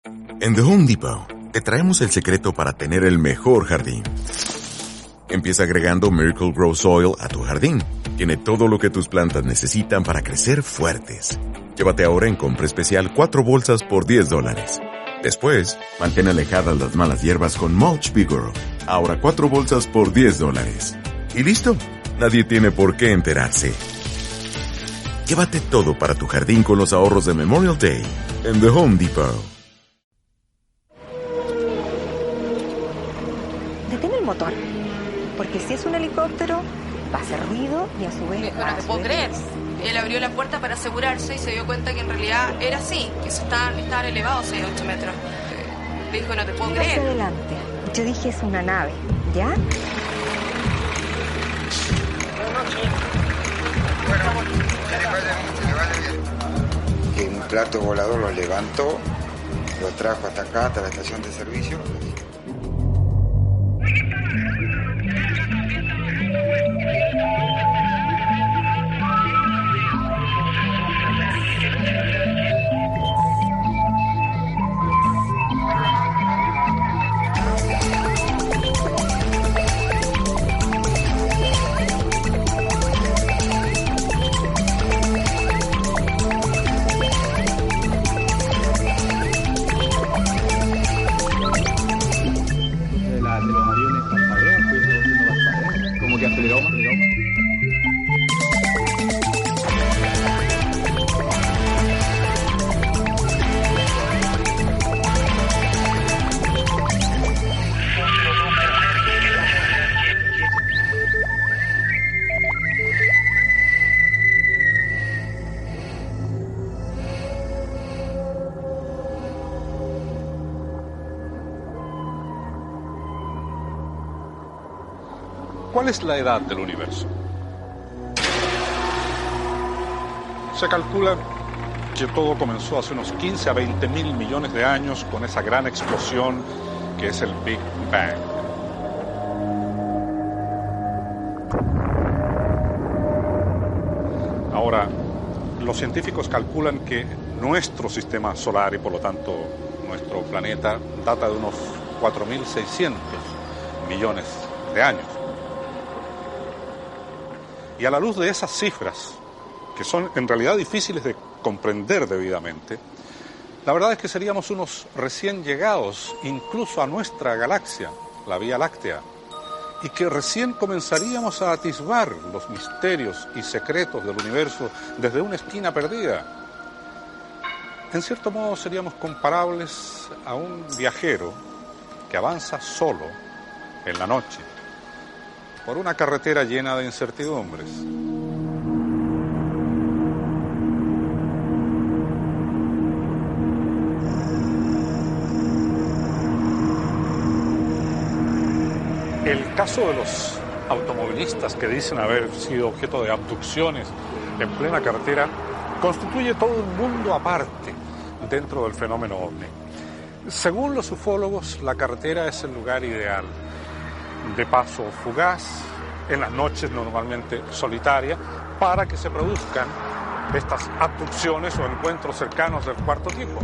En The Home Depot, te traemos el secreto para tener el mejor jardín. Empieza agregando Miracle Grow Soil a tu jardín. Tiene todo lo que tus plantas necesitan para crecer fuertes. Llévate ahora en compra especial 4 bolsas por $10. Después, mantén alejadas las malas hierbas con Mulch Vigoro. Ahora 4 bolsas por $10. Y listo, nadie tiene por qué enterarse. Llévate todo para tu jardín con los ahorros de Memorial Day en The Home Depot. Detén el motor, porque si es un helicóptero, va a hacer ruido y a su vez Pero no te puedo creer. Él abrió la puerta para asegurarse y se dio cuenta que en realidad era así, que estaban elevados 6-8 metros. Le dijo, no te puedo Mira hacia creer. adelante. Yo dije, es una nave, ¿ya? Que un plato volador lo levantó, lo trajo hasta acá, hasta la estación de servicio. ¿Cuál es la edad del universo? Se calcula que todo comenzó hace unos 15 a 20 mil millones de años con esa gran explosión que es el Big Bang. Ahora, los científicos calculan que nuestro sistema solar y por lo tanto nuestro planeta data de unos 4.600 millones de años. Y a la luz de esas cifras, que son en realidad difíciles de comprender debidamente, la verdad es que seríamos unos recién llegados incluso a nuestra galaxia, la Vía Láctea, y que recién comenzaríamos a atisbar los misterios y secretos del universo desde una esquina perdida. En cierto modo seríamos comparables a un viajero que avanza solo en la noche por una carretera llena de incertidumbres. El caso de los automovilistas que dicen haber sido objeto de abducciones en plena carretera constituye todo un mundo aparte dentro del fenómeno ovni. Según los ufólogos, la carretera es el lugar ideal de paso fugaz, en las noches normalmente solitaria, para que se produzcan estas abducciones o encuentros cercanos del cuarto tipo.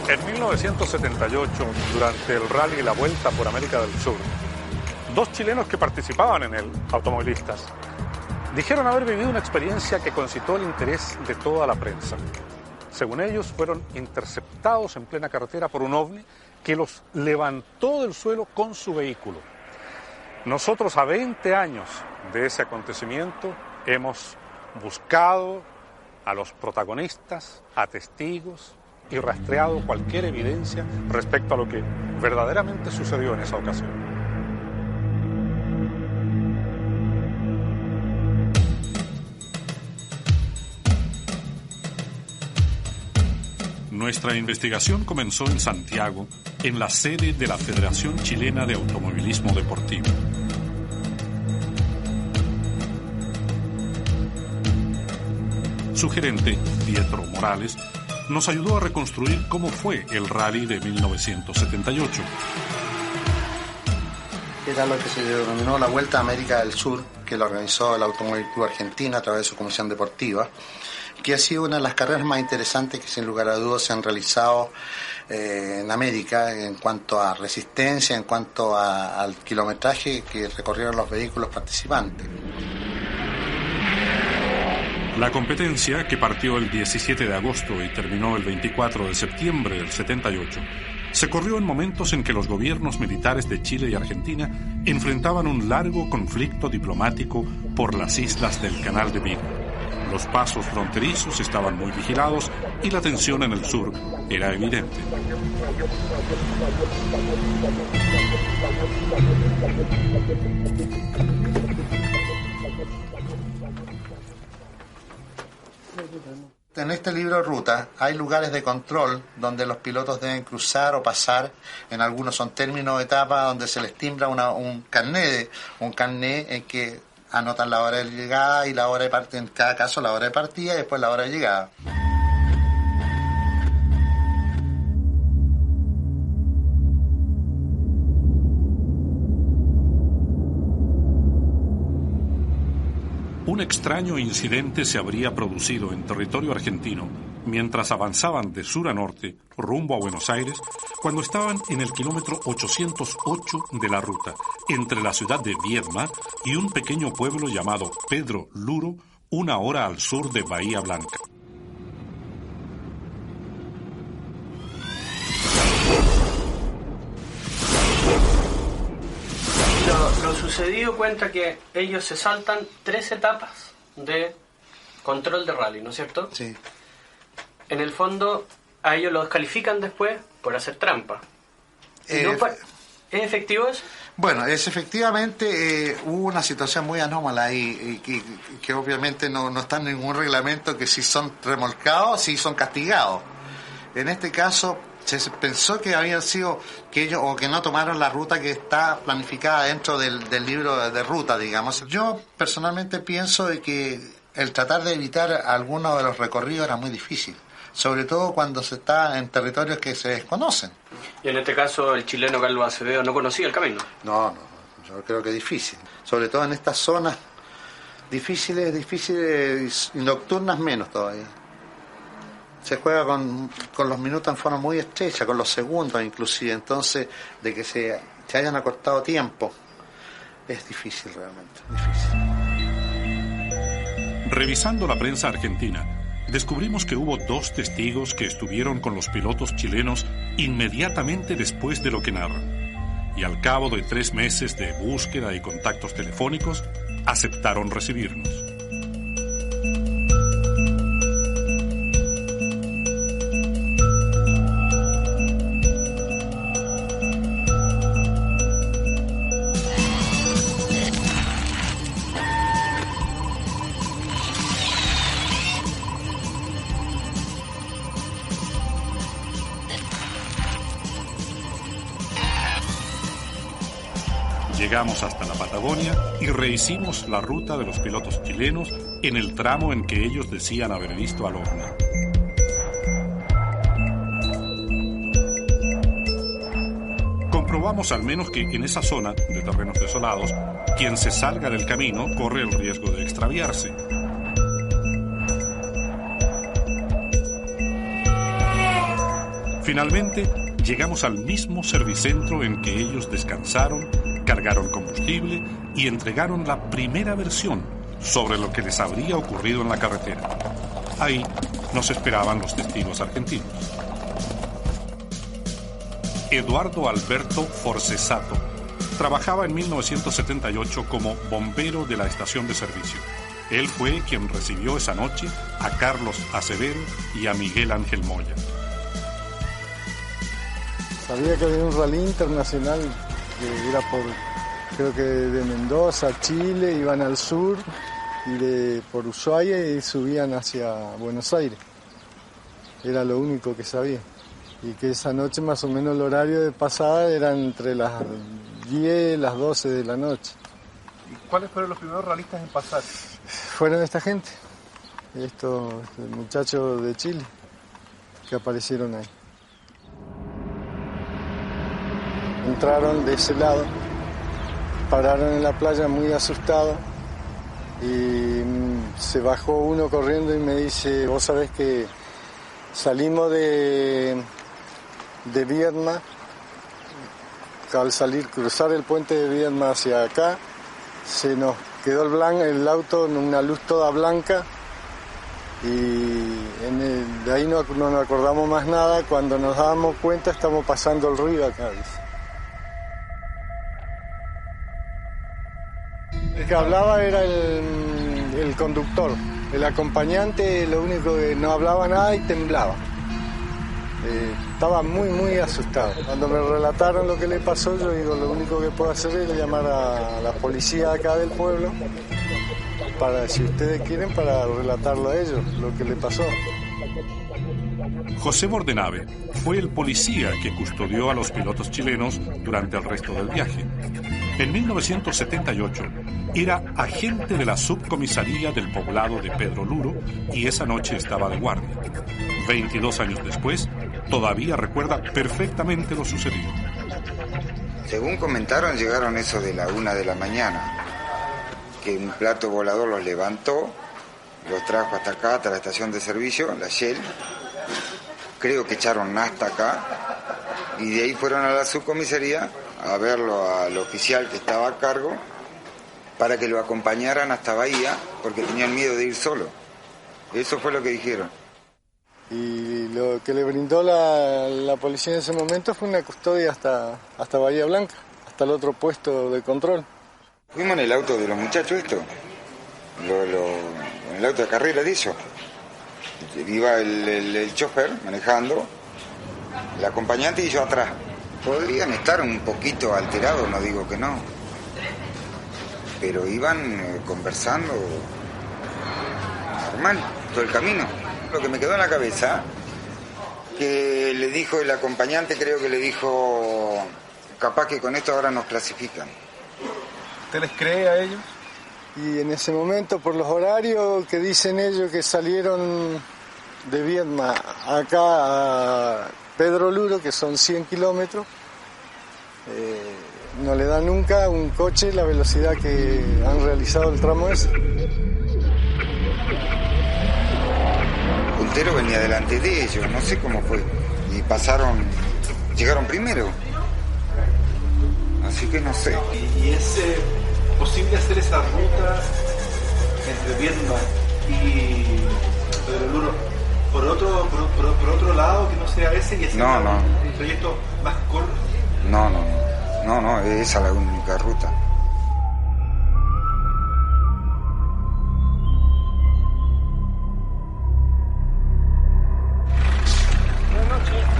En 1978, durante el rally La Vuelta por América del Sur, 2 chilenos que participaban en él, automovilistas, dijeron haber vivido una experiencia que concitó el interés de toda la prensa. Según ellos, fueron interceptados en plena carretera por un ovni que los levantó del suelo con su vehículo. Nosotros, a 20 años de ese acontecimiento, hemos buscado a los protagonistas, a testigos y rastreado cualquier evidencia respecto a lo que verdaderamente sucedió en esa ocasión. Nuestra investigación comenzó en Santiago, en la sede de la Federación Chilena de Automovilismo Deportivo. Su gerente, Pietro Morales, nos ayudó a reconstruir cómo fue el rally de 1978. Era lo que se denominó la Vuelta a América del Sur, que lo organizó el Automóvil Club Argentina a través de su comisión deportiva, que ha sido una de las carreras más interesantes que sin lugar a dudas se han realizado en América en cuanto a resistencia, en cuanto al kilometraje que recorrieron los vehículos participantes. La competencia, que partió el 17 de agosto y terminó el 24 de septiembre del 78, se corrió en momentos en que los gobiernos militares de Chile y Argentina enfrentaban un largo conflicto diplomático por las islas del Canal de Beagle. Los pasos fronterizos estaban muy vigilados y la tensión en el sur era evidente. En este libro Ruta hay lugares de control donde los pilotos deben cruzar o pasar. En algunos son términos de etapa donde se les timbra un carnet en que anotan la hora de llegada y la hora de partida, en cada caso la hora de partida y después la hora de llegada. Un extraño incidente se habría producido en territorio argentino mientras avanzaban de sur a norte rumbo a Buenos Aires cuando estaban en el kilómetro 808 de la ruta, entre la ciudad de Viedma y un pequeño pueblo llamado Pedro Luro, 1 hora al sur de Bahía Blanca. Lo sucedido cuenta que ellos se saltan 3 etapas de control de rally, ¿no es cierto? Sí. En el fondo, a ellos los descalifican después por hacer trampa. ¿Es efectivo eso? Bueno, efectivamente hubo una situación muy anómala ahí, que obviamente no está en ningún reglamento que si son remolcados, si son castigados. En este caso se pensó que habían sido que ellos o que no tomaron la ruta que está planificada dentro del libro de ruta, digamos. Yo personalmente pienso de que el tratar de evitar algunos de los recorridos era muy difícil, sobre todo cuando se está en territorios que se desconocen. Y en este caso el chileno Carlos Acevedo no conocía el camino. No, yo creo que es difícil, sobre todo en estas zonas difíciles y nocturnas menos todavía. Se juega con los minutos en forma muy estrecha, con los segundos inclusive, entonces de que se hayan acortado tiempo es difícil realmente, difícil. Revisando la prensa argentina, descubrimos que hubo 2 testigos que estuvieron con los pilotos chilenos inmediatamente después de lo que narran, y al cabo de 3 meses de búsqueda y contactos telefónicos, aceptaron recibirnos. Llegamos hasta la Patagonia y rehicimos la ruta de los pilotos chilenos en el tramo en que ellos decían haber visto al ovni. Comprobamos al menos que en esa zona de terrenos desolados, quien se salga del camino corre el riesgo de extraviarse. Finalmente, llegamos al mismo servicentro en que ellos descansaron, cargaron combustible y entregaron la primera versión sobre lo que les habría ocurrido en la carretera. Ahí nos esperaban los testigos argentinos. Eduardo Alberto Forcesato trabajaba en 1978 como bombero de la estación de servicio. Él fue quien recibió esa noche a Carlos Acevedo y a Miguel Ángel Moya. Sabía que había un rally internacional que era creo que de Mendoza, Chile, iban al sur y por Ushuaia y subían hacia Buenos Aires. Era lo único que sabía. Y que esa noche más o menos el horario de pasada era entre las 10 y las 12 de la noche. ¿Y cuáles fueron los primeros realistas en pasar? Fueron esta gente, estos muchachos de Chile que aparecieron ahí. Entraron de ese lado, pararon en la playa muy asustados y se bajó uno corriendo y me dice, vos sabés que salimos de Viedma, al cruzar el puente de Viedma hacia acá, se nos quedó el auto en una luz toda blanca y de ahí no nos acordamos más nada. Cuando nos dábamos cuenta estamos pasando el río acá. El que hablaba era el conductor, el acompañante lo único que no hablaba nada y temblaba. Estaba muy asustado. Cuando me relataron lo que le pasó, yo digo, lo único que puedo hacer es llamar a la policía acá del pueblo para, si ustedes quieren, para relatarlo a ellos, lo que le pasó. José Bordenave fue el policía que custodió a los pilotos chilenos durante el resto del viaje. En 1978 era agente de la subcomisaría del poblado de Pedro Luro y esa noche estaba de guardia. 22 años después, todavía recuerda perfectamente lo sucedido. Según comentaron, llegaron eso de la 1 de la mañana, que un plato volador los levantó, los trajo hasta acá, hasta la estación de servicio, la Shell. Creo que echaron nafta acá y de ahí fueron a la subcomisaría a verlo al oficial que estaba a cargo para que lo acompañaran hasta Bahía porque tenían miedo de ir solo. Eso fue lo que dijeron. Y lo que le brindó la policía en ese momento fue una custodia hasta Bahía Blanca, hasta el otro puesto de control. Fuimos en el auto de los muchachos en el auto de carrera de ellos. Iba el chofer manejando, el acompañante y yo atrás. Podrían estar un poquito alterados, no digo que no, pero iban conversando normal todo el camino. Lo que me quedó en la cabeza, que le dijo el acompañante, creo que le dijo, capaz que con esto ahora nos clasifican. ¿Usted les cree a ellos? Y en ese momento, por los horarios que dicen ellos que salieron de Viedma acá a Pedro Luro, que son 100 kilómetros, no le da nunca un coche la velocidad que han realizado el tramo ese. Puntero venía delante de ellos, no sé cómo fue, y llegaron primero, así que no sé. ¿Y es posible hacer esa ruta entre Viedma y Pedro Luro por otro lado que no sea ese y ese? No. ¿Un trayecto más corto? No, esa es la única ruta.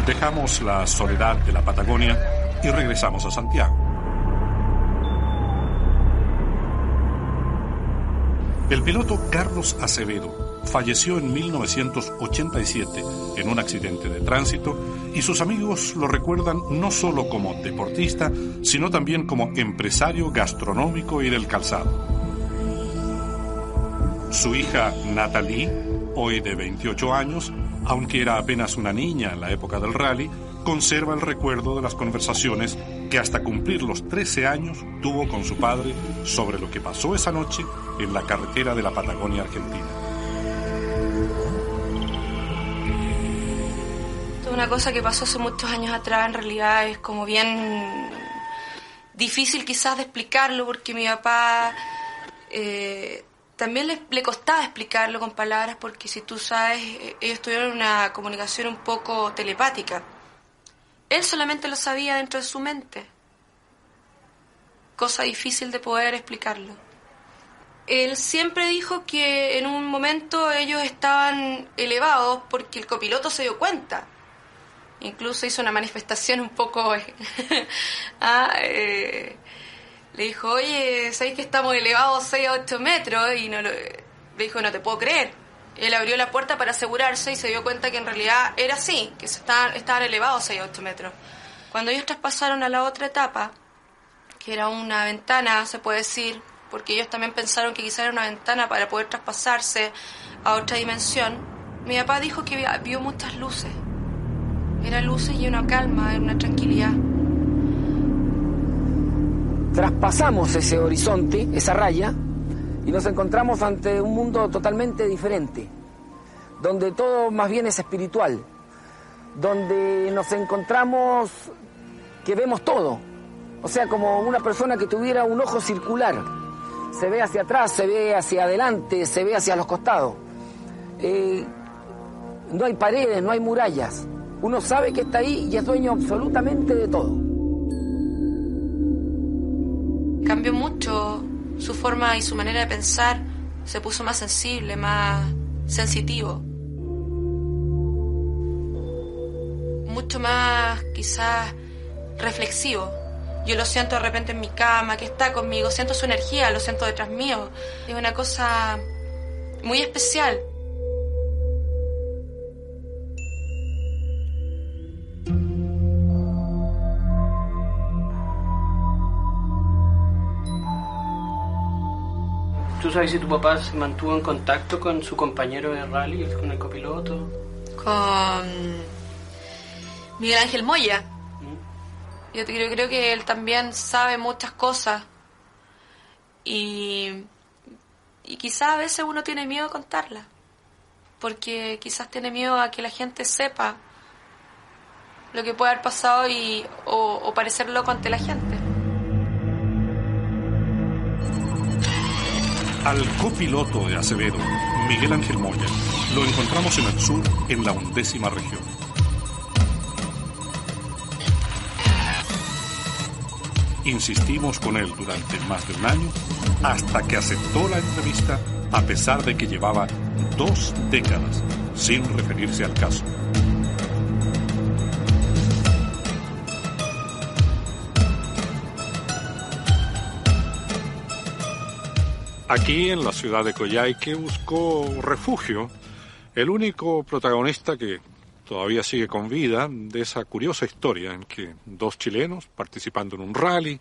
Dejamos la soledad de la Patagonia y regresamos a Santiago. El piloto Carlos Acevedo falleció en 1987 en un accidente de tránsito y sus amigos lo recuerdan no solo como deportista, sino también como empresario gastronómico y del calzado. Su hija Natalie, hoy de 28 años, aunque era apenas una niña en la época del rally, conserva el recuerdo de las conversaciones que hasta cumplir los 13 años tuvo con su padre sobre lo que pasó esa noche en la carretera de la Patagonia Argentina. Una cosa que pasó hace muchos años atrás, en realidad es como bien difícil quizás de explicarlo, porque mi papá también le costaba explicarlo con palabras, porque si tú sabes, ellos tuvieron una comunicación un poco telepática. Él solamente lo sabía dentro de su mente. Cosa difícil de poder explicarlo. Él siempre dijo que en un momento ellos estaban elevados porque el copiloto se dio cuenta. Incluso hizo una manifestación un poco... le dijo, oye, ¿sabéis que estamos elevados 6 a 8 metros? Y le dijo, no te puedo creer. Él abrió la puerta para asegurarse y se dio cuenta que en realidad era así, que estaban elevados 6 a 8 metros. Cuando ellos traspasaron a la otra etapa, que era una ventana, se puede decir, porque ellos también pensaron que quizás era una ventana para poder traspasarse a otra dimensión, mi papá dijo que vio muchas luces. Eran luces y una calma, una tranquilidad. Traspasamos ese horizonte, esa raya, Y nos encontramos ante un mundo totalmente diferente, donde todo más bien es espiritual, donde nos encontramos que vemos todo, o sea, como una persona que tuviera un ojo circular, se ve hacia atrás, se ve hacia adelante, se ve hacia los costados. No hay paredes, no hay murallas, uno sabe que está ahí y es dueño absolutamente de todo. Cambió mucho su forma y su manera de pensar, se puso más sensible, más sensitivo. Mucho más, quizás, reflexivo. Yo lo siento de repente en mi cama, que está conmigo, siento su energía, lo siento detrás mío. Es una cosa muy especial. ¿Tú sabes si tu papá se mantuvo en contacto con su compañero de rally, con el copiloto? Con Miguel Ángel Moya. Yo creo que él también sabe muchas cosas y quizás a veces uno tiene miedo de contarlas, porque quizás tiene miedo a que la gente sepa lo que puede haber pasado o parecer loco ante la gente. Al copiloto de Acevedo, Miguel Ángel Moya, lo encontramos en el sur, en la 11ª región. Insistimos con él durante más de un año, hasta que aceptó la entrevista, a pesar de que llevaba 2 décadas sin referirse al caso. Aquí, en la ciudad de Coyhaique, buscó refugio el único protagonista que todavía sigue con vida de esa curiosa historia en que 2 chilenos, participando en un rally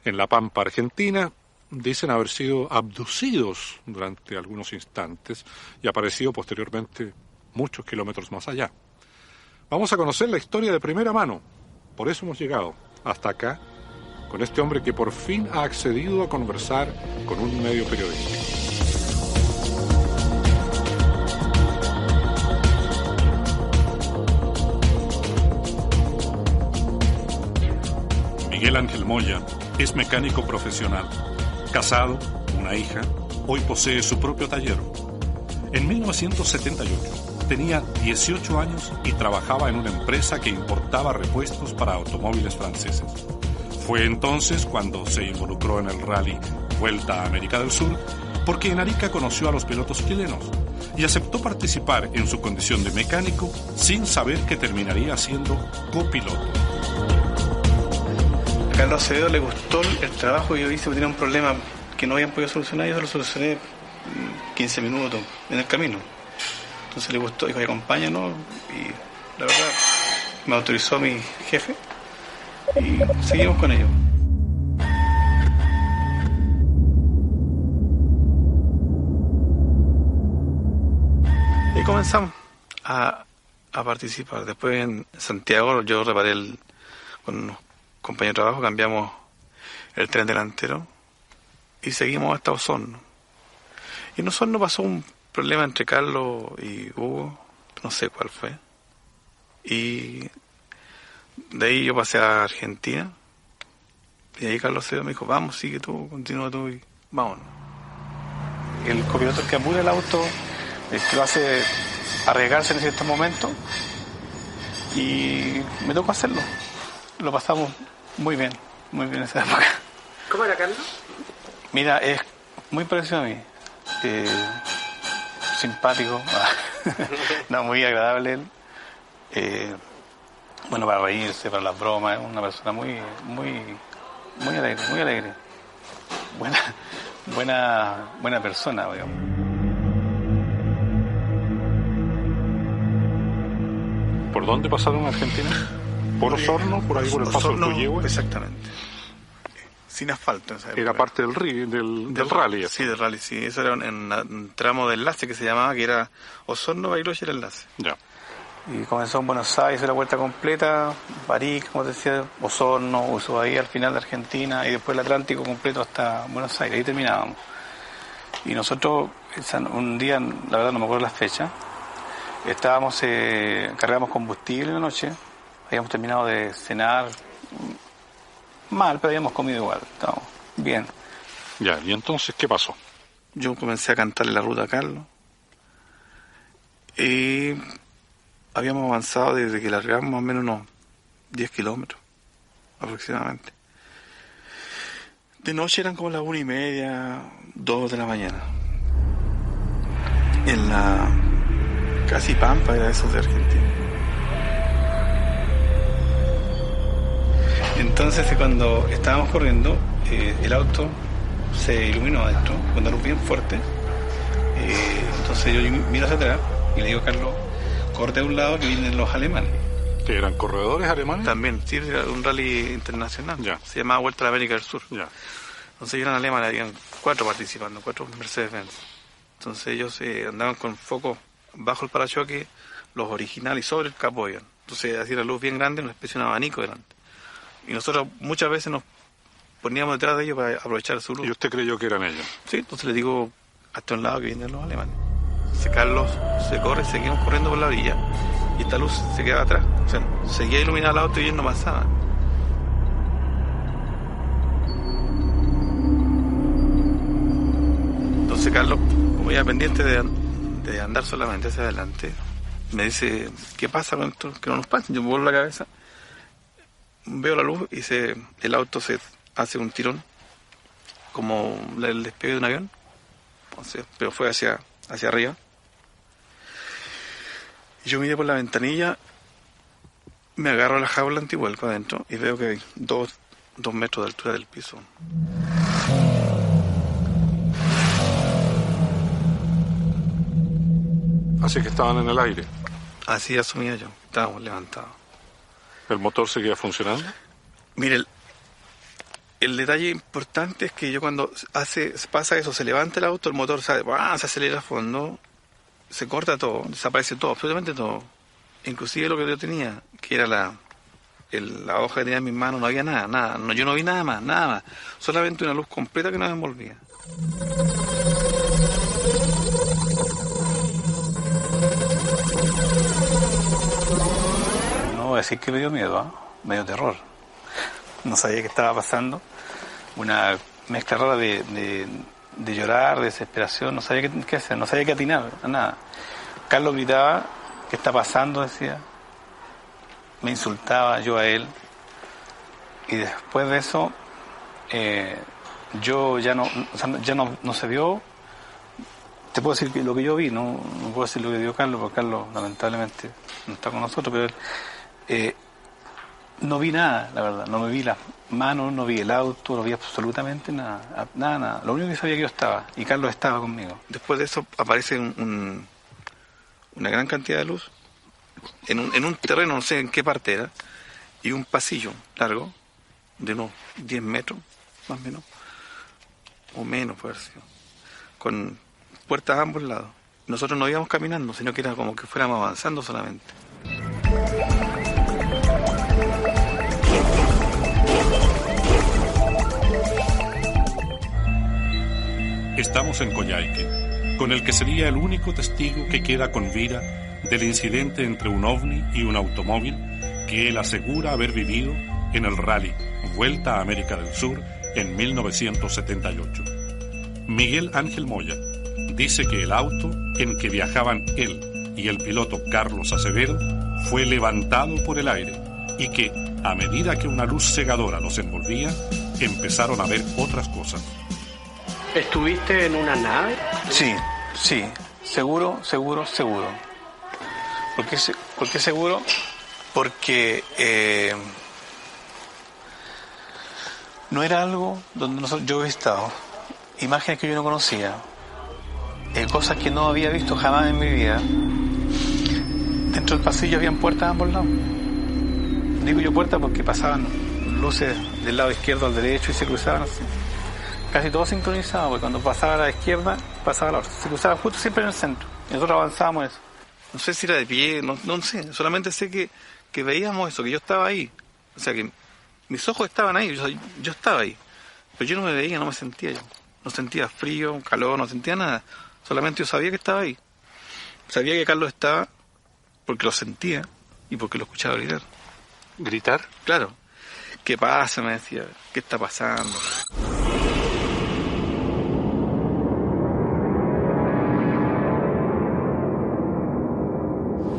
en La Pampa, Argentina, dicen haber sido abducidos durante algunos instantes y aparecido posteriormente muchos kilómetros más allá. Vamos a conocer la historia de primera mano. Por eso hemos llegado hasta acá, con este hombre que por fin ha accedido a conversar con un medio periodístico. Miguel Ángel Moya es mecánico profesional, casado, una hija, hoy posee su propio taller. En 1978 tenía 18 años y trabajaba en una empresa que importaba repuestos para automóviles franceses. Fue entonces cuando se involucró en el rally Vuelta a América del Sur, porque en Arica conoció a los pilotos chilenos y aceptó participar en su condición de mecánico sin saber que terminaría siendo copiloto. A Carlos Acevedo le gustó el trabajo que yo hice, porque tenía un problema que no habían podido solucionar, y yo lo solucioné 15 minutos en el camino. Entonces le gustó, dijo, acompáñanos, y la verdad me autorizó mi jefe y seguimos con ello. Y comenzamos a participar. Después en Santiago yo reparé con unos compañeros de trabajo, cambiamos el tren delantero y seguimos hasta Osorno. Y en Osorno pasó un problema entre Carlos y Hugo, no sé cuál fue. Y de ahí yo pasé a Argentina y ahí Carlos Acevedo me dijo, vamos, sigue tú, continúa tú y vámonos. El copiloto que apura el auto, que lo hace arriesgarse en ciertos momentos, y me tocó hacerlo. Lo pasamos muy bien esa época. ¿Cómo era Carlos? Mira, es muy parecido a mí. Simpático, no, muy agradable él. Bueno, para reírse, para las bromas, es una persona muy alegre. Buena persona, digamos. ¿Por dónde pasaron en Argentina? ¿Por Osorno? ¿Por ahí por el paso del Puyehue? Exactamente. Sin asfalto. Era parte del rally. Sí, del rally, sí. Eso era un tramo de enlace que se llamaba, que era Osorno, Bariloche, el enlace. Ya. Y comenzó en Buenos Aires, hizo la vuelta completa, París, como te decía, Osorno, Ushuaia al final de Argentina, y después el Atlántico completo hasta Buenos Aires, ahí terminábamos. Y nosotros, un día, la verdad no me acuerdo la fecha, cargamos combustible en la noche, habíamos terminado de cenar mal, pero habíamos comido igual, estábamos bien. Ya, ¿y entonces qué pasó? Yo comencé a cantarle la ruta a Carlos y habíamos avanzado desde que largamos más o menos unos 10 kilómetros aproximadamente. De noche eran como las 1:30, 2 de la mañana. En la casi pampa era eso de Argentina. Entonces cuando estábamos corriendo, el auto se iluminó adentro, con una luz bien fuerte. Entonces yo miro hacia atrás y le digo a Carlos, corte a un lado que vienen los alemanes. ¿Que eran corredores alemanes? También, sí, era un rally internacional. Ya. Se llamaba Vuelta a la América del Sur. Ya. Entonces eran alemanes, habían 4 participando, 4 Mercedes-Benz. Entonces ellos andaban con foco bajo el parachoque, los originales y sobre el capó. Entonces hacía la luz bien grande, una especie de abanico delante. Y nosotros muchas veces nos poníamos detrás de ellos para aprovechar su luz. ¿Y usted creyó que eran ellos? Sí, entonces le digo hasta un lado que vienen los alemanes. Carlos se corre, seguimos corriendo por la orilla y esta luz se quedaba atrás. O sea, seguía iluminado el auto y ellos no pasaban. Entonces Carlos, como ya pendiente de andar solamente hacia adelante, me dice, ¿qué pasa con esto? Que no nos pasen. Yo me vuelvo la cabeza, veo la luz y el auto se hace un tirón, como el despegue de un avión, entonces, pero fue hacia arriba. Y yo miré por la ventanilla, me agarro a la jaula antivuelco adentro y veo que hay 2 metros de altura del piso. Así que estaban en el aire. Así asumía yo, estábamos levantados. ¿El motor seguía funcionando? Mire, el detalle importante es que yo cuando pasa eso, se levanta el auto, el motor se acelera a fondo, se corta todo, desaparece todo, absolutamente todo. Inclusive lo que yo tenía, que era la hoja que tenía en mis manos, no había nada. No, yo no vi nada más. Solamente una luz completa que nos envolvía. No voy a decir que me dio miedo, me dio terror. No sabía qué estaba pasando. Una mezcla rara de llorar, de desesperación. No sabía qué hacer, no sabía qué atinar, nada. Carlos gritaba, ¿qué está pasando?, decía. Me insultaba yo a él. Y después de eso, yo ya no se vio. Te puedo decir que lo que yo vi, no puedo decir lo que vio Carlos, porque Carlos lamentablemente no está con nosotros, pero él, no vi nada, la verdad. No me vi las manos, no vi el auto, no vi absolutamente nada. Lo único que sabía que yo estaba, y Carlos estaba conmigo. Después de eso aparece una gran cantidad de luz en un terreno, no sé en qué parte era, y un pasillo largo de unos 10 metros, más o menos, o menos puede haber sido, con puertas a ambos lados. Nosotros no íbamos caminando, sino que era como que fuéramos avanzando solamente. Estamos en Coyhaique, con el que sería el único testigo que queda con vida del incidente entre un ovni y un automóvil que él asegura haber vivido en el rally Vuelta a América del Sur en 1978. Miguel Ángel Moya dice que el auto en que viajaban él y el piloto Carlos Acevedo fue levantado por el aire y que, a medida que una luz cegadora los envolvía, empezaron a ver otras cosas. ¿Estuviste en una nave? Sí, seguro. ¿Por qué seguro? Porque no era algo donde yo he estado, imágenes que yo no conocía, cosas que no había visto jamás en mi vida. Dentro del pasillo habían puertas a ambos lados. Digo yo puertas porque pasaban luces del lado izquierdo al derecho y se cruzaban así. Casi todo sincronizado, porque cuando pasaba a la izquierda, pasaba a la otra. Se cruzaba justo siempre en el centro. Y nosotros avanzábamos eso. No sé si era de pie, no sé. Solamente sé que veíamos eso, que yo estaba ahí. O sea, que mis ojos estaban ahí, yo estaba ahí. Pero yo no me veía, no me sentía yo. No sentía frío, calor, no sentía nada. Solamente yo sabía que estaba ahí. Sabía que Carlos estaba porque lo sentía y porque lo escuchaba gritar. ¿Gritar? Claro. ¿Qué pasa? Me decía. ¿Qué está pasando?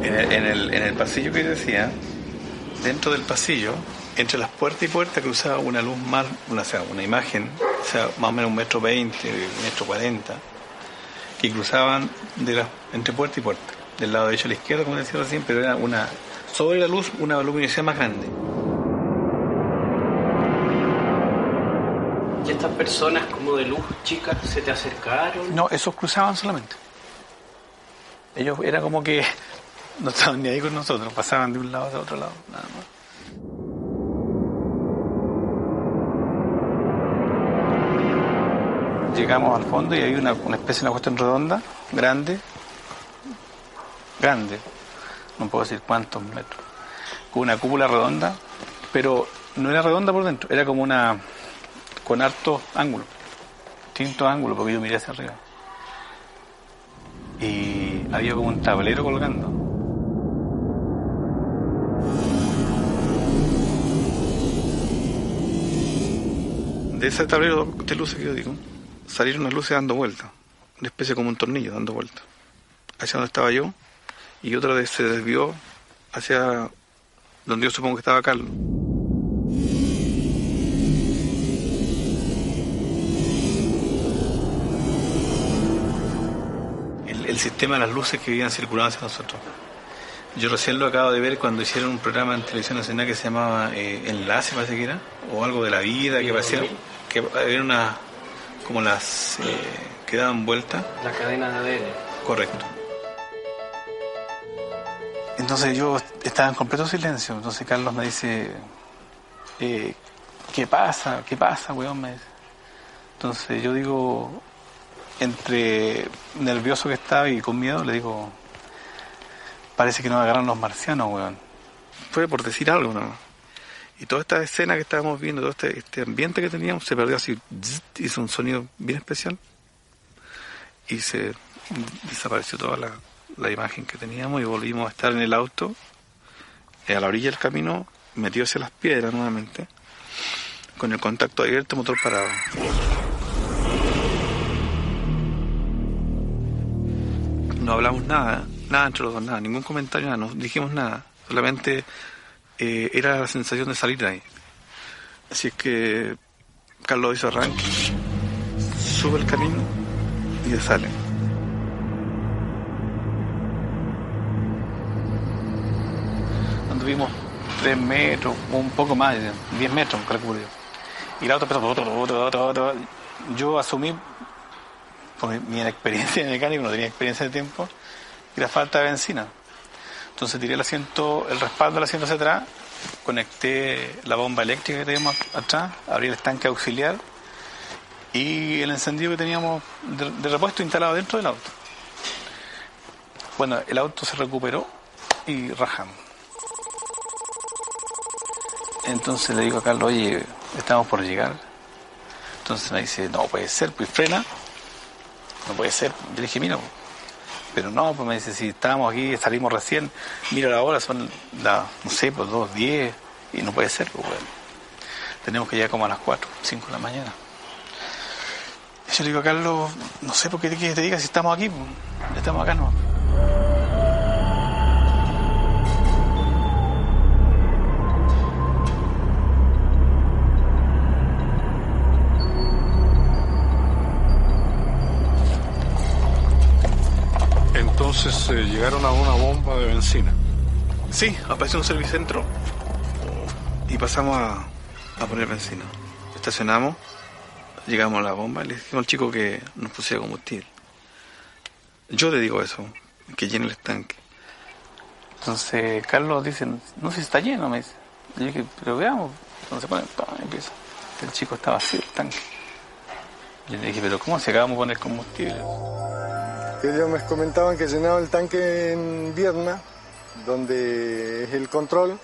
En el pasillo que decía, dentro del pasillo, entre las puertas y puertas cruzaba una luz más, una imagen, o sea, más o menos 1,20 m, 1,40 m, que cruzaban entre puerta y puerta, del lado derecho a la izquierda, como decía recién, pero era sobre la luz, una luminosidad más grande. ¿Y estas personas como de luz chicas se te acercaron? No, esos cruzaban solamente. Ellos era como que no estaban ni ahí con nosotros, pasaban de un lado a otro lado, nada más. Llegamos al fondo y había una especie de una cuestión redonda, grande, no puedo decir cuántos metros, con una cúpula redonda, pero no era redonda por dentro, era como con hartos ángulos, distintos ángulos, porque yo miré hacia arriba. Y había como un tablero colgando. De ese tablero de luces que yo digo, salieron unas luces dando vueltas, una especie como un tornillo dando vueltas, hacia donde estaba yo, y otra vez se desvió hacia donde yo supongo que estaba Carlos. El sistema de las luces que habían circulado hacia nosotros. Yo recién lo acabo de ver cuando hicieron un programa en Televisión Nacional que se llamaba Enlace, parece que era, o algo de la vida, que parecía que había como las que daban vuelta. La cadena de ADN. Correcto. Entonces yo estaba en completo silencio. Entonces Carlos me dice, ¿qué pasa, weón? Me dice. Entonces yo digo, entre nervioso que estaba y con miedo, le digo, parece que nos agarran los marcianos, weón. Fue por decir algo, ¿no? Y toda esta escena que estábamos viendo, todo este ambiente que teníamos, se perdió así, hizo un sonido bien especial y se desapareció toda la imagen que teníamos y volvimos a estar en el auto, a la orilla del camino, metido hacia las piedras nuevamente, con el contacto abierto, motor parado. No hablamos nada entre los dos, nada, ningún comentario, nada, no dijimos nada, solamente era la sensación de salir de ahí. Así es que Carlos hizo arranque, sube el camino y ya sale. Anduvimos 3 metros, un poco más, 10 metros, calculo yo. Y la otra empezó, yo asumí, por mi experiencia de mecánico, no tenía experiencia de tiempo, y la falta de benzina. Entonces tiré el respaldo del asiento hacia atrás, conecté la bomba eléctrica que teníamos atrás, abrí el estanque auxiliar y el encendido que teníamos de repuesto instalado dentro del auto. Bueno, el auto se recuperó y rajamos. Entonces le digo a Carlos, oye, estamos por llegar. Entonces me dice, no puede ser, pues frena. No puede ser. Yo le dije, mira, pero no, pues me dice, si estábamos aquí, salimos recién, mira la hora, son las, no sé, pues 2:10, y no puede ser, pues bueno. Tenemos que llegar como a las 4, 5 de la mañana. Y yo le digo a Carlos, no sé por qué te diga si estamos aquí, pues, estamos acá, no. Entonces llegaron a una bomba de benzina. Sí, apareció un servicentro y pasamos a poner benzina. Estacionamos, llegamos a la bomba y le dijimos al chico que nos pusiera combustible. Yo le digo eso, que llene el estanque. Entonces Carlos dice, no sé si está lleno, me dice. Y yo dije, pero veamos. Entonces pone, empieza. El chico estaba vacío el tanque. Yo le dije, pero ¿cómo si acabamos de poner combustible? Ellos me comentaban que llenaban el tanque en Vierna, donde es el control,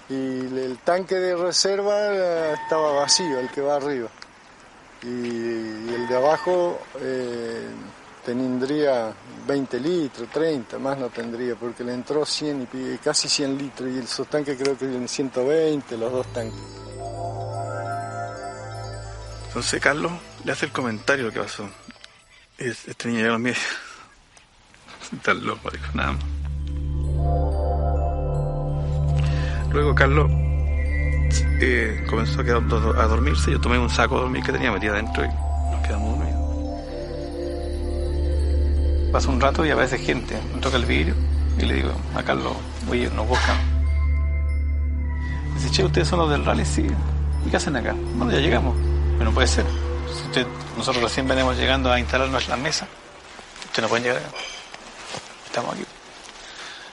y el tanque de reserva estaba vacío, el que va arriba. y el de abajo tendría 20 litros, 30, más no tendría, porque le entró 100 y casi 100 litros, y esos tanques creo que tienen 120, los dos tanques. Entonces Carlos le hace el comentario de lo que pasó. Este niño ya lo mira. Tan loco, dijo, nada más. Luego Carlos comenzó a dormirse. Yo tomé un saco de dormir que tenía metido adentro y nos quedamos dormidos. Pasa un rato y aparece gente. Me toca el vidrio y le digo a Carlos, oye, nos buscan. Dice, che, ¿ustedes son los del rally? Sí. ¿Y qué hacen acá? Bueno, ya llegamos. Pero no puede ser. Si nosotros recién venimos llegando a instalarnos en la mesa, ustedes no pueden llegar acá. Estamos aquí.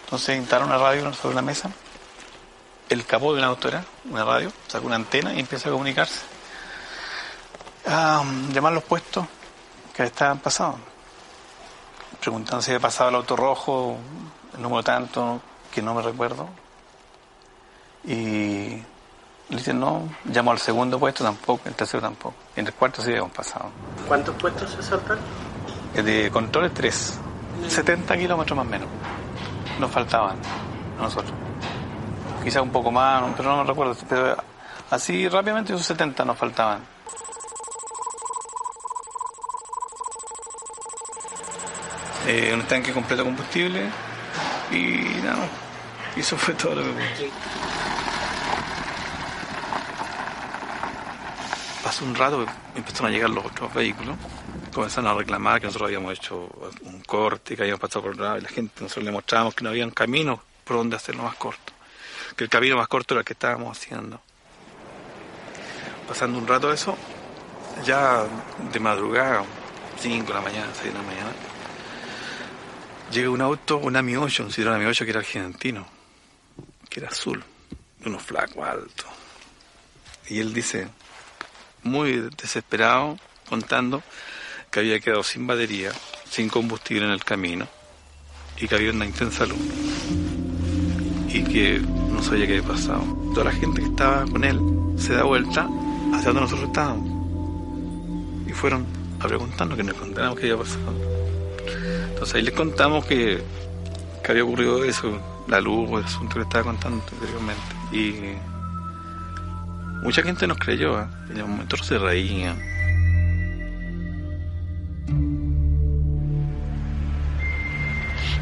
Entonces instalaron una radio sobre la mesa. El capó de una auto era una radio, sacó una antena y empieza a comunicarse. Llamar los puestos que estaban pasados. Preguntan si había pasado el auto rojo, el número tanto, que no me recuerdo. Y le dicen no, llamó al segundo puesto tampoco, el tercero tampoco. Y en el cuarto sí habíamos pasado. ¿Cuántos puestos se saltaron? De controles 3, 70 kilómetros más o menos. Nos faltaban a nosotros. Quizás un poco más, pero no me recuerdo. Pero así rápidamente esos 70 nos faltaban. Un tanque completo de combustible y nada, y eso fue todo lo que pasó. Pasó un rato, empezaron a llegar los otros vehículos, comenzaron a reclamar que nosotros habíamos hecho un corte, que habíamos pasado por el lado, y la gente, nosotros le mostrábamos que no había un camino por donde hacerlo más corto, que el camino más corto era el que estábamos haciendo. Pasando un rato eso, ya de madrugada, 5 de la mañana, 6 de la mañana, llega un auto, un AMI 8, un Citroën AMI 8 que era argentino, que era azul, unos flacos altos. Y él dice, muy desesperado, contando que había quedado sin batería, sin combustible en el camino, y que había una intensa luz, y que no sabía qué había pasado. Toda la gente que estaba con él se da vuelta hacia donde nosotros estábamos, y fueron a preguntarnos, que nos contaran qué había pasado. Entonces ahí les contamos que había ocurrido eso, la luz, el asunto que les estaba contando anteriormente. Y mucha gente nos creyó, ¿eh? En el momento se reían.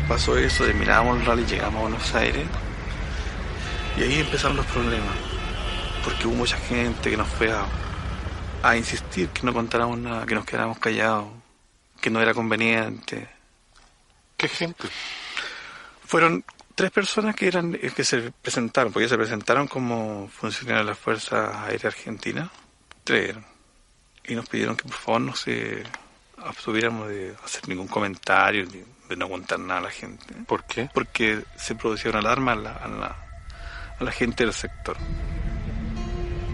Pasó eso, terminábamos el rally, llegamos a Buenos Aires y ahí empezaron los problemas, porque hubo mucha gente que nos fue a insistir que no contáramos nada, que nos quedáramos callados, que no era conveniente. ¿Qué gente? Fueron 3 personas que se presentaron, porque se presentaron como funcionarios de las Fuerzas Aéreas Argentinas. 3 eran. Y nos pidieron que por favor no se abstuviéramos de hacer ningún comentario, de no contar nada a la gente. ¿Por qué? Porque se producía una alarma a la gente del sector.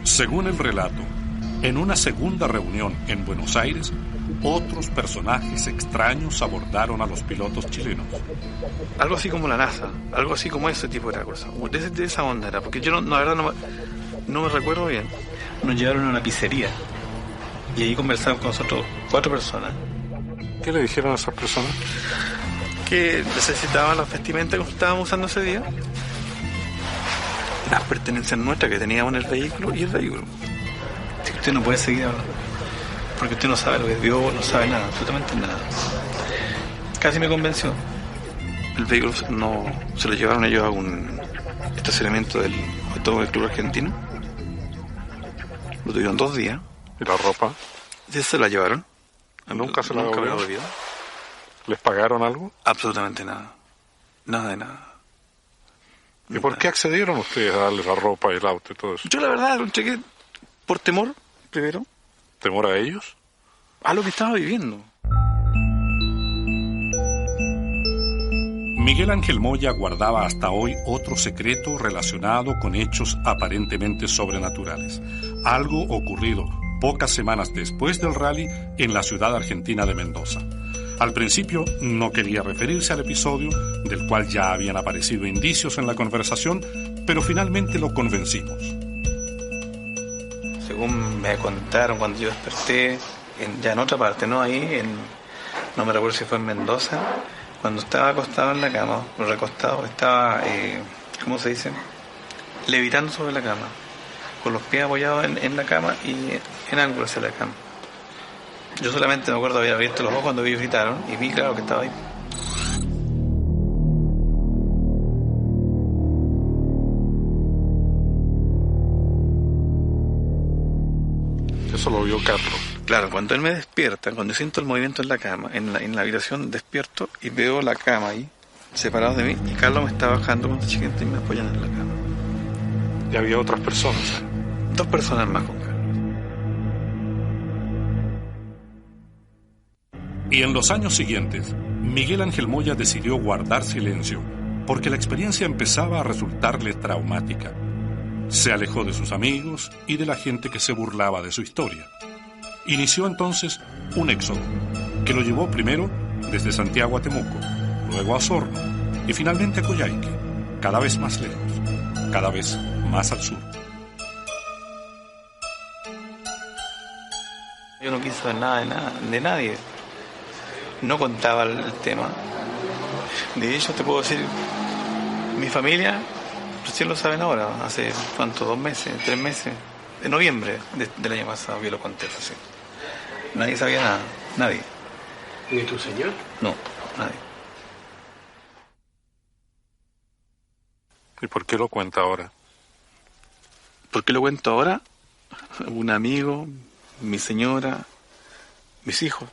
Según el relato, en una segunda reunión en Buenos Aires, otros personajes extraños abordaron a los pilotos chilenos. Algo así como la NASA, algo así como ese tipo de cosas. De esa onda era, porque yo la verdad no me recuerdo bien. Nos llevaron a una pizzería y ahí conversaron con nosotros 4 personas. ¿Qué le dijeron a esas personas? Que necesitaban las vestimentas que estábamos usando ese día, las pertenencias nuestras que teníamos en el vehículo y el vehículo. Si usted no puede seguir hablando, porque usted no sabe lo que vio, no sabe nada, absolutamente nada. Casi me convenció. El vehículo se lo llevaron ellos a un estacionamiento del Automóvil Club Argentino. Lo tuvieron 2 días. ¿Y la ropa? ¿Sí se la llevaron? ¿Nunca se la devolvieron? ¿Les pagaron algo? Absolutamente nada. Nada de nada. ¿Y por qué accedieron ustedes a darles la ropa y el auto y todo eso? Yo la verdad lo entregué por temor, primero. ¿Temor a ellos? A lo que estaba viviendo. Miguel Ángel Moya guardaba hasta hoy otro secreto relacionado con hechos aparentemente sobrenaturales. Algo ocurrido pocas semanas después del rally en la ciudad argentina de Mendoza. Al principio no quería referirse al episodio, del cual ya habían aparecido indicios en la conversación, pero finalmente lo convencimos. según me contaron cuando yo desperté, ya en otra parte, no ahí, no me recuerdo si fue en Mendoza, cuando estaba acostado en la cama, recostado, estaba, ¿cómo se dice? Levitando sobre la cama, con los pies apoyados en la cama y en ángulo hacia la cama. Yo solamente me acuerdo de haber abierto los ojos cuando ellos gritaron y vi, claro, que estaba ahí. Eso lo vio Carlos. Claro, cuando él me despierta, cuando siento el movimiento en la cama, en la habitación despierto y veo la cama ahí, separado de mí, y Carlos me está bajando con esta chiquita y me apoyan en la cama. Y había otras personas. 2 personas más con Carlos. Y en los años siguientes, Miguel Ángel Moya decidió guardar silencio, porque la experiencia empezaba a resultarle traumática. Se alejó de sus amigos y de la gente que se burlaba de su historia. Inició entonces un éxodo, que lo llevó primero desde Santiago a Temuco, luego a Osorno y finalmente a Coyhaique, cada vez más lejos, cada vez más al sur. Yo no quise saber nada de nadie. No contaba el tema. De hecho, te puedo decir, mi familia recién lo saben ahora, hace ¿cuánto? 2 meses, 3 meses, en noviembre del año pasado que lo conté así. Nadie sabía nada, nadie. ¿Ni tu señor? No, nadie. ¿Y por qué lo cuenta ahora? ¿Por qué lo cuento ahora? Un amigo, mi señora, mis hijos,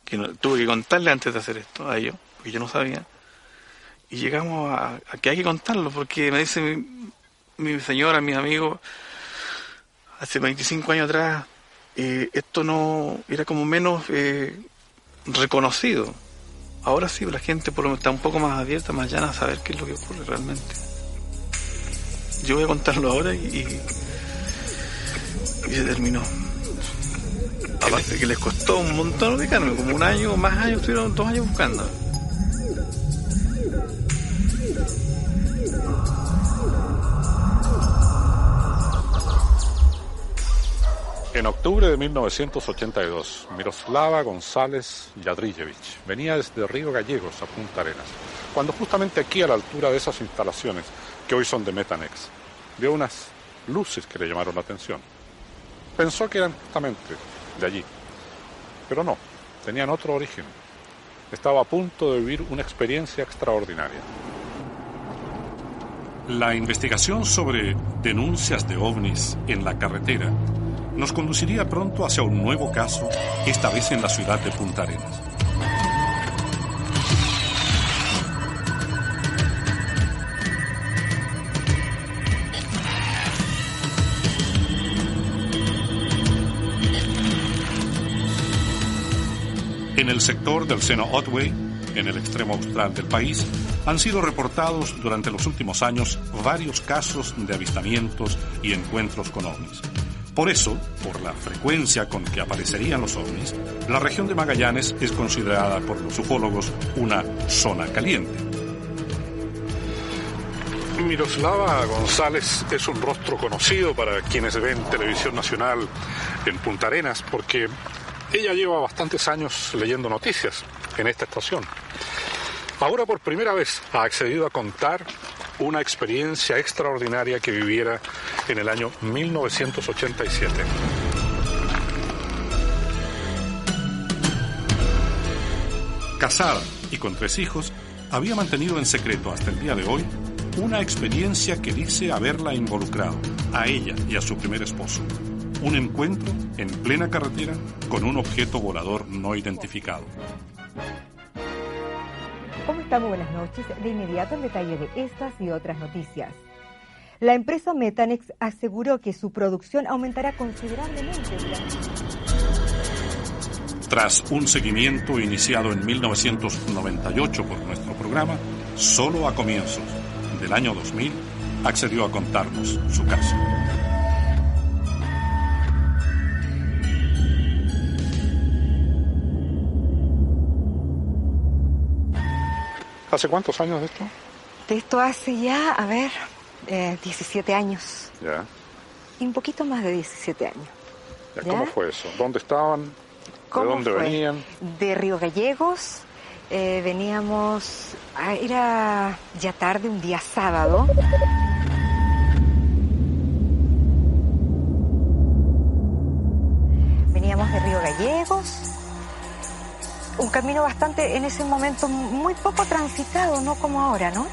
que tuve que contarle antes de hacer esto a ellos, porque yo no sabía. Y llegamos a que hay que contarlo, porque me dice mi señora, mis amigos, hace 25 años atrás, esto no era como menos reconocido. Ahora sí, la gente por lo menos está un poco más abierta, más llana a saber qué es lo que ocurre realmente. Yo voy a contarlo ahora y se terminó. Aparte que les costó un montón ubicarme, como 1 año, más años, estuvieron 2 años buscando. En octubre de 1982, Miroslava González Jadrillevich venía desde Río Gallegos a Punta Arenas, cuando justamente aquí a la altura de esas instalaciones, que hoy son de Metanex, vio unas luces que le llamaron la atención. Pensó que eran justamente de allí, pero no, tenían otro origen. Estaba a punto de vivir una experiencia extraordinaria. La investigación sobre denuncias de ovnis en la carretera nos conduciría pronto hacia un nuevo caso, esta vez en la ciudad de Punta Arenas. En el sector del seno Otway, en el extremo austral del país, han sido reportados durante los últimos años varios casos de avistamientos y encuentros con ovnis. Por eso, por la frecuencia con que aparecerían los ovnis, la región de Magallanes es considerada por los ufólogos una zona caliente. Miroslava González es un rostro conocido para quienes ven televisión nacional en Punta Arenas, porque ella lleva bastantes años leyendo noticias en esta estación. Ahora por primera vez ha accedido a contar una experiencia extraordinaria que viviera en el año 1987. Casada y con 3 hijos, había mantenido en secreto hasta el día de hoy una experiencia que dice haberla involucrado, a ella y a su primer esposo. Un encuentro en plena carretera con un objeto volador no identificado. ¿Cómo está? Muy buenas noches. De inmediato el detalle de estas y otras noticias. La empresa Metanex aseguró que su producción aumentará considerablemente. Tras un seguimiento iniciado en 1998 por nuestro programa, solo a comienzos del año 2000 accedió a contarnos su caso. ¿Hace cuántos años de esto? De esto hace ya, 17 años. Ya. y un poquito más de 17 años. ¿Cómo fue eso? ¿Dónde estaban? ¿De dónde venían? De Río Gallegos. Veníamos, era ya tarde, un día sábado. Veníamos de Río Gallegos, un camino bastante, en ese momento, muy poco transitado, no como ahora, ¿no?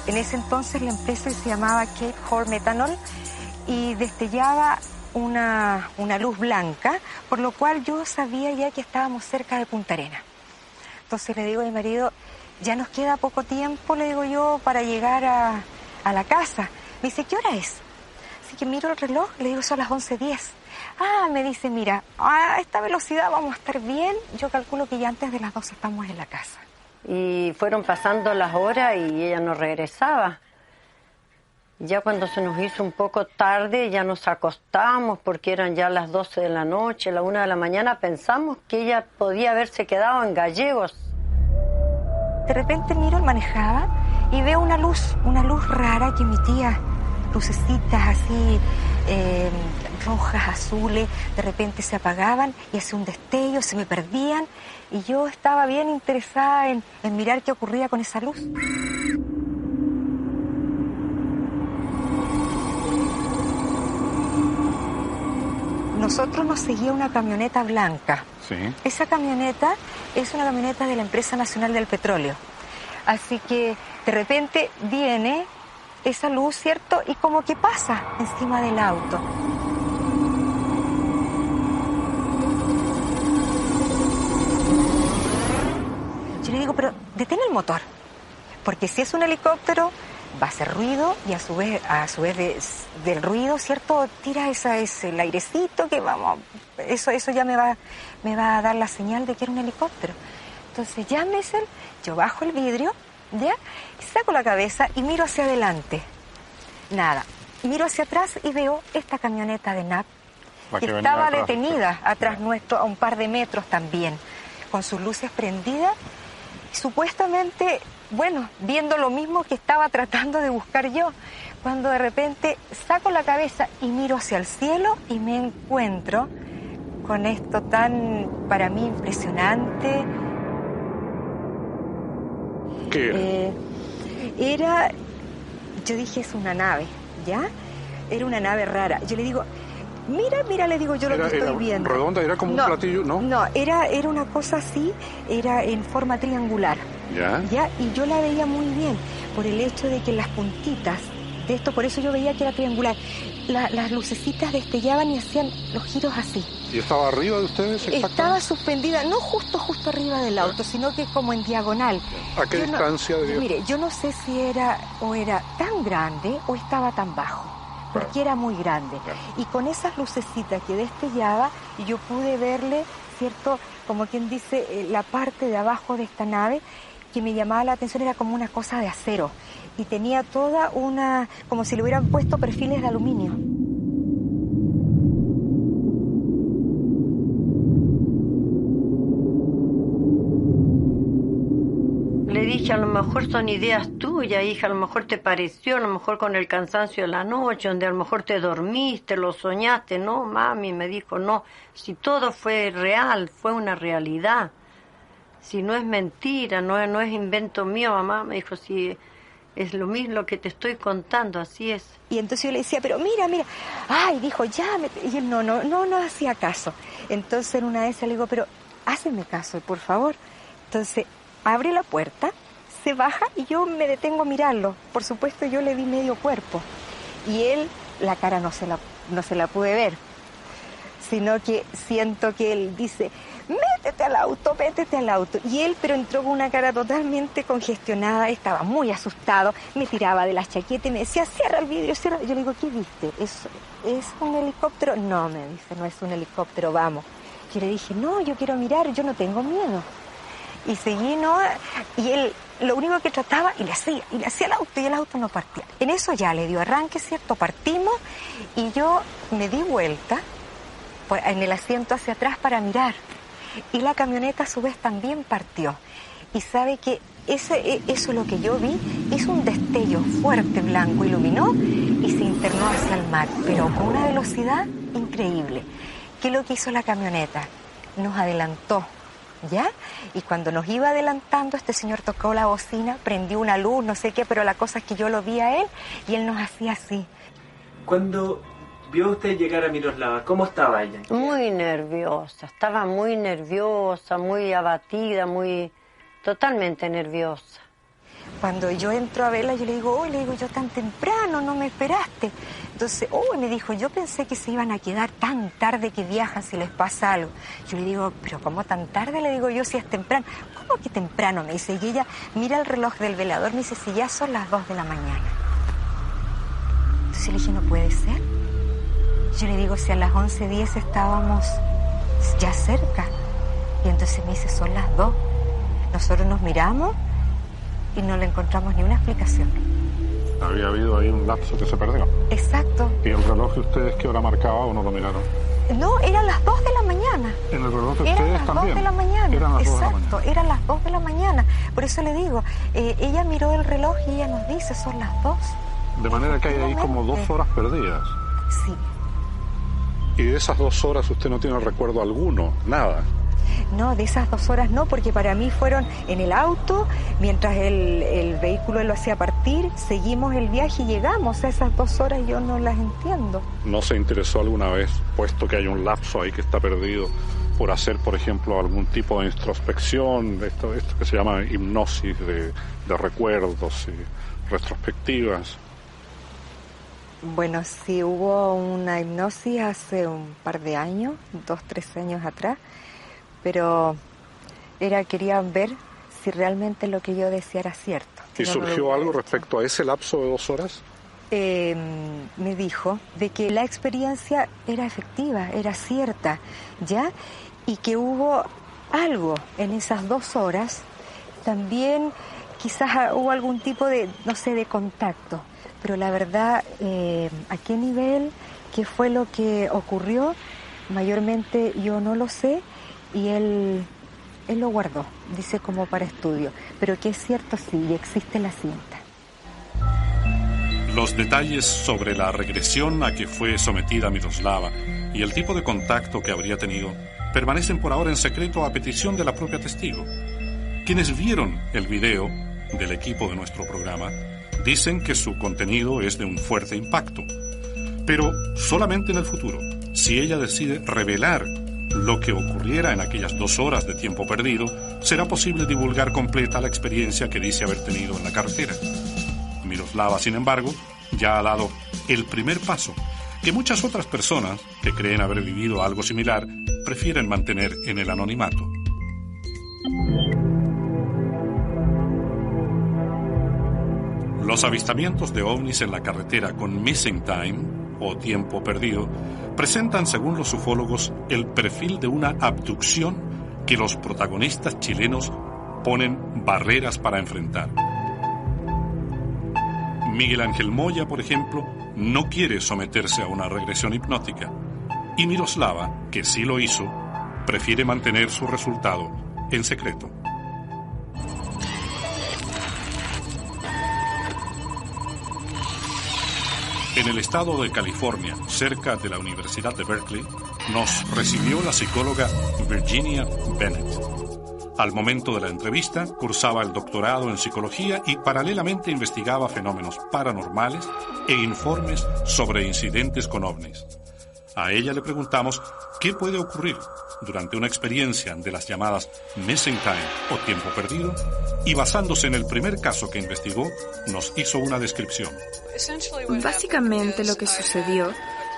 En ese entonces la empresa se llamaba Cape Horn Methanol y destellaba una luz blanca, por lo cual yo sabía ya que estábamos cerca de Punta Arenas. Entonces le digo a mi marido, ya nos queda poco tiempo, le digo yo, para llegar a la casa. Me dice, ¿qué hora es? Así que miro el reloj, le digo, son las 11:10. Ah, me dice, mira, a esta velocidad vamos a estar bien. Yo calculo que ya antes de las 12 estamos en la casa. Y fueron pasando las horas y ella no regresaba. Ya cuando se nos hizo un poco tarde, ya nos acostamos porque eran ya las 12 de la noche, la 1 de la mañana, pensamos que ella podía haberse quedado en Gallegos. De repente miro, manejaba y veo una luz rara que emitía lucecitas así, rojas, azules, de repente se apagaban y hacía un destello, se me perdían y yo estaba bien interesada en mirar qué ocurría con esa luz. Nosotros nos seguía una camioneta blanca. Sí. Esa camioneta es una camioneta de la Empresa Nacional del Petróleo. Así que de repente viene esa luz, ¿cierto? Y como que pasa encima del auto. Yo le digo, pero detén el motor. Porque si es un helicóptero, va a hacer ruido y a su vez del ruido, ¿cierto? Tira el airecito que vamos, eso ya me va a dar la señal de que era un helicóptero. Entonces ya yo bajo el vidrio, ya, saco la cabeza y miro hacia adelante. Nada, miro hacia atrás y veo esta camioneta de NAP que estaba detenida atrás nuestro a un par de metros también, con sus luces prendidas, supuestamente, bueno, viendo lo mismo que estaba tratando de buscar yo, cuando de repente saco la cabeza y miro hacia el cielo y me encuentro con esto tan, para mí, impresionante. ¿Qué era? Yo dije, es una nave, ¿ya? Era una nave rara. Yo le digo, mira, le digo yo lo que estoy viendo. ¿Redonda? ¿Era como un platillo? No, era una cosa así, era en forma triangular. ¿Ya? Y yo la veía muy bien, por el hecho de que las puntitas de esto, por eso yo veía que era triangular. Las lucecitas destellaban y hacían los giros así. ¿Y estaba arriba de ustedes? Estaba suspendida, no justo arriba del auto, sino que como en diagonal. ¿A qué distancia? Mire, yo no sé si era tan grande o estaba tan bajo, porque era muy grande. Y con esas lucecitas que destellaba, yo pude verle, ¿cierto? Como quien dice, la parte de abajo de esta nave que me llamaba la atención era como una cosa de acero y tenía toda como si le hubieran puesto perfiles de aluminio. Le dije, a lo mejor son ideas tuyas, hija, a lo mejor te pareció, a lo mejor con el cansancio de la noche, donde a lo mejor te dormiste, lo soñaste. No, mami, me dijo, no, si todo fue real, fue una realidad. Si no es mentira, no es invento mío, mamá, me dijo, si es lo mismo que te estoy contando, así es. Y entonces yo le decía, pero mira, ay, dijo, ya, y él no hacía caso. Entonces en una de esas le digo, pero háceme caso, por favor. Entonces abre la puerta, se baja y yo me detengo a mirarlo. Por supuesto yo le di medio cuerpo y él, la cara no se la pude ver, sino que siento que él dice, métete al auto. Y él, pero entró con una cara totalmente congestionada, estaba muy asustado, me tiraba de la chaqueta y me decía, cierra el vidrio, cierra. Yo le digo, ¿qué viste? ¿Es un helicóptero? No, me dice, no es un helicóptero, vamos. Yo le dije, no, yo quiero mirar, yo no tengo miedo. Y seguí, ¿no? Y él lo único que trataba, y le hacía el auto, y el auto no partía. En eso ya le dio arranque, ¿cierto? Partimos, y yo me di vuelta en el asiento hacia atrás para mirar. Y la camioneta a su vez también partió. y sabe que eso lo que yo vi es un destello fuerte, blanco, iluminó y se internó hacia el mar, pero con una velocidad increíble. ¿Qué es lo que hizo la camioneta? Nos adelantó, ¿ya? Y cuando nos iba adelantando, este señor tocó la bocina, prendió una luz, no sé qué, pero la cosa es que yo lo vi a él y él nos hacía así. Cuando vio usted llegar a Miroslava, ¿cómo estaba ella? Muy nerviosa, estaba muy nerviosa, muy abatida, totalmente nerviosa. Cuando yo entro a verla, yo le digo, yo tan temprano, no me esperaste. Entonces, me dijo, yo pensé que se iban a quedar tan tarde que viajan si les pasa algo. Yo le digo, pero ¿cómo tan tarde? Le digo yo, si es temprano. ¿Cómo que temprano? Me dice, y ella mira el reloj del velador, me dice, si ya son las 2 de la mañana. Entonces le dije, no puede ser. Yo le digo, si a las 11:10 estábamos ya cerca. Y entonces me dice, son las 2. Nosotros nos miramos y no le encontramos ni una explicación. Había habido ahí un lapso que se perdió. Exacto. ¿Y el reloj de ustedes qué hora marcaba o no lo miraron? No, eran las 2 de la mañana. ¿En el reloj de ustedes también? Eran las 2 de la mañana. Eran las 2 de la mañana. Exacto, eran las 2 de la mañana. Por eso le digo, ella miró el reloj y ella nos dice, son las 2. De manera que hay ahí como 2 horas perdidas. Sí. ¿Y de esas 2 horas usted no tiene recuerdo alguno? Nada. No, de esas 2 horas no, porque para mí fueron en el auto, mientras el vehículo lo hacía partir, seguimos el viaje y llegamos. A esas 2 horas yo no las entiendo. ¿No se interesó alguna vez, puesto que hay un lapso ahí que está perdido, por hacer, por ejemplo, algún tipo de introspección, esto que se llama hipnosis de recuerdos y retrospectivas? Bueno, sí hubo una hipnosis hace un par de años, 2, 3 años atrás, pero querían ver si realmente lo que yo decía era cierto. ¿Y surgió algo respecto a ese lapso de 2 horas? Me dijo de que la experiencia era efectiva, era cierta, ¿ya? Y que hubo algo en esas 2 horas, también quizás hubo algún tipo de, no sé, de contacto. Pero la verdad, ¿a qué nivel? ¿Qué fue lo que ocurrió? Mayormente yo no lo sé y él lo guardó, dice como para estudio. Pero que es cierto, sí, y existe la cinta. Los detalles sobre la regresión a que fue sometida Miroslava y el tipo de contacto que habría tenido permanecen por ahora en secreto a petición de la propia testigo. Quienes vieron el video del equipo de nuestro programa dicen que su contenido es de un fuerte impacto, pero solamente en el futuro, si ella decide revelar lo que ocurriera en aquellas 2 horas de tiempo perdido, será posible divulgar completa la experiencia que dice haber tenido en la carretera. Miroslava, sin embargo, ya ha dado el primer paso, que muchas otras personas que creen haber vivido algo similar prefieren mantener en el anonimato. Los avistamientos de ovnis en la carretera con missing time, o tiempo perdido, presentan, según los ufólogos, el perfil de una abducción que los protagonistas chilenos ponen barreras para enfrentar. Miguel Ángel Moya, por ejemplo, no quiere someterse a una regresión hipnótica, y Miroslava, que sí lo hizo, prefiere mantener su resultado en secreto. En el estado de California, cerca de la Universidad de Berkeley, nos recibió la psicóloga Virginia Bennett. Al momento de la entrevista, cursaba el doctorado en psicología y paralelamente investigaba fenómenos paranormales e informes sobre incidentes con ovnis. A ella le preguntamos qué puede ocurrir durante una experiencia de las llamadas missing time o tiempo perdido, y basándose en el primer caso que investigó, nos hizo una descripción. Básicamente lo que sucedió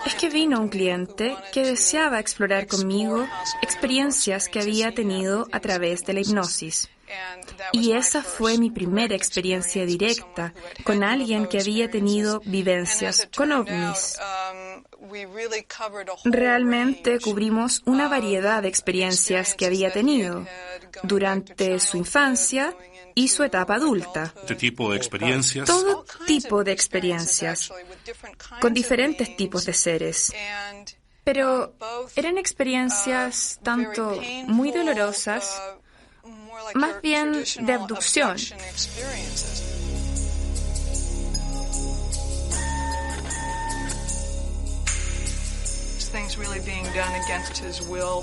es que vino un cliente que deseaba explorar conmigo experiencias que había tenido a través de la hipnosis. Y esa fue mi primera experiencia directa con alguien que había tenido vivencias con ovnis. Realmente cubrimos una variedad de experiencias que había tenido durante su infancia y su etapa adulta. ¿Este tipo de experiencias? Todo tipo de experiencias, con diferentes tipos de seres. Pero eran experiencias tanto muy dolorosas más bien de abducción.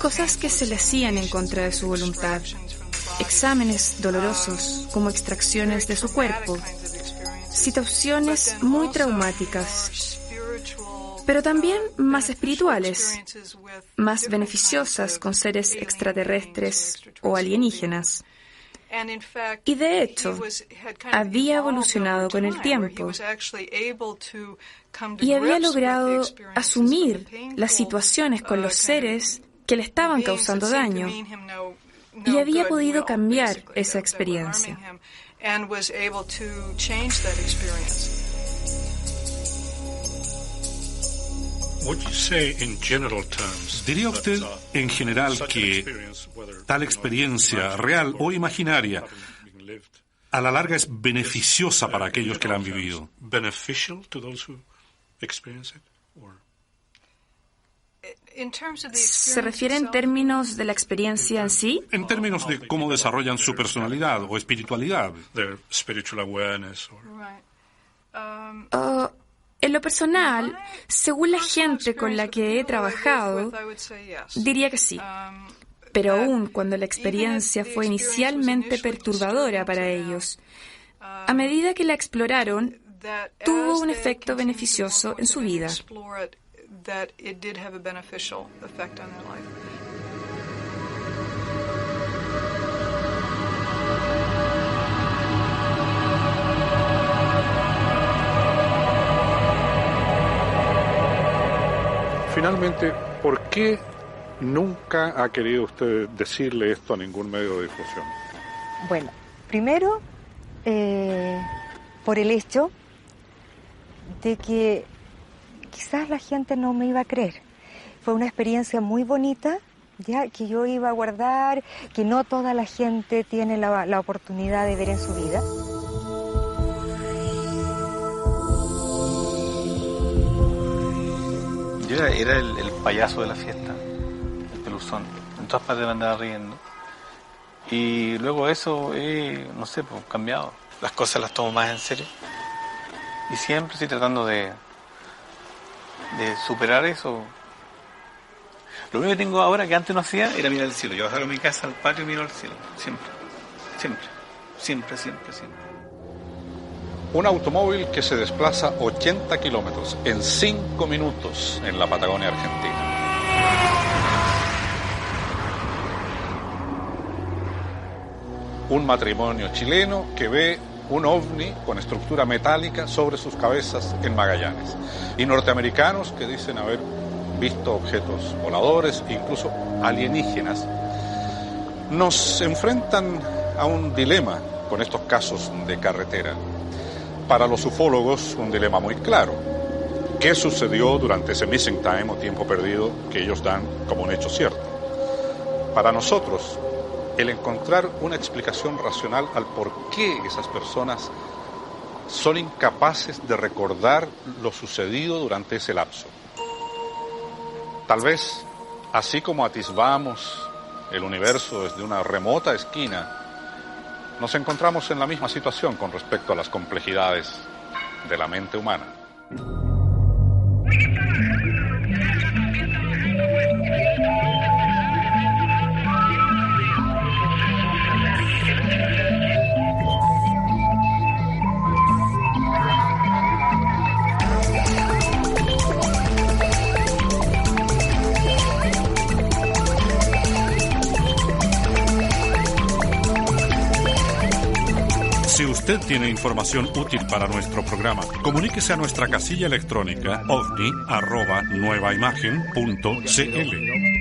Cosas que se le hacían en contra de su voluntad. Exámenes dolorosos como extracciones de su cuerpo. Situaciones muy traumáticas, pero también más espirituales, más beneficiosas con seres extraterrestres o alienígenas. Y de hecho, había evolucionado con el tiempo y había logrado asumir las situaciones con los seres que le estaban causando daño y había podido cambiar esa experiencia. ¿Diría usted en general que tal experiencia, real o imaginaria, a la larga es beneficiosa para aquellos que la han vivido? ¿Se refiere en términos de la experiencia en sí? En términos de cómo desarrollan su personalidad o espiritualidad. En lo personal, según la gente con la que he trabajado, diría que sí. Pero aún cuando la experiencia fue inicialmente perturbadora para ellos, a medida que la exploraron, tuvo un efecto beneficioso en su vida. Finalmente, ¿por qué nunca ha querido usted decirle esto a ningún medio de difusión? Bueno, primero, por el hecho de que quizás la gente no me iba a creer. Fue una experiencia muy bonita, ya que yo iba a guardar, que no toda la gente tiene la oportunidad de ver en su vida. Yo era el payaso de la fiesta, el peluzón. En todas partes me andaba riendo. Y luego eso, no sé, pues cambiado. Las cosas las tomo más en serio. Y siempre estoy tratando de superar eso. Lo único que tengo ahora que antes no hacía era mirar el cielo. Yo salgo a mi casa, al patio y miro al cielo. Siempre. Un automóvil que se desplaza 80 kilómetros en 5 minutos en la Patagonia Argentina. Un matrimonio chileno que ve un ovni con estructura metálica sobre sus cabezas en Magallanes. Y norteamericanos que dicen haber visto objetos voladores, incluso alienígenas. Nos enfrentan a un dilema con estos casos de carretera. Para los ufólogos, un dilema muy claro. ¿Qué sucedió durante ese missing time o tiempo perdido que ellos dan como un hecho cierto? Para nosotros, el encontrar una explicación racional al por qué esas personas son incapaces de recordar lo sucedido durante ese lapso. Tal vez, así como atisbamos el universo desde una remota esquina, nos encontramos en la misma situación con respecto a las complejidades de la mente humana. Si usted tiene información útil para nuestro programa, comuníquese a nuestra casilla electrónica ovni@nuevaimagen.cl.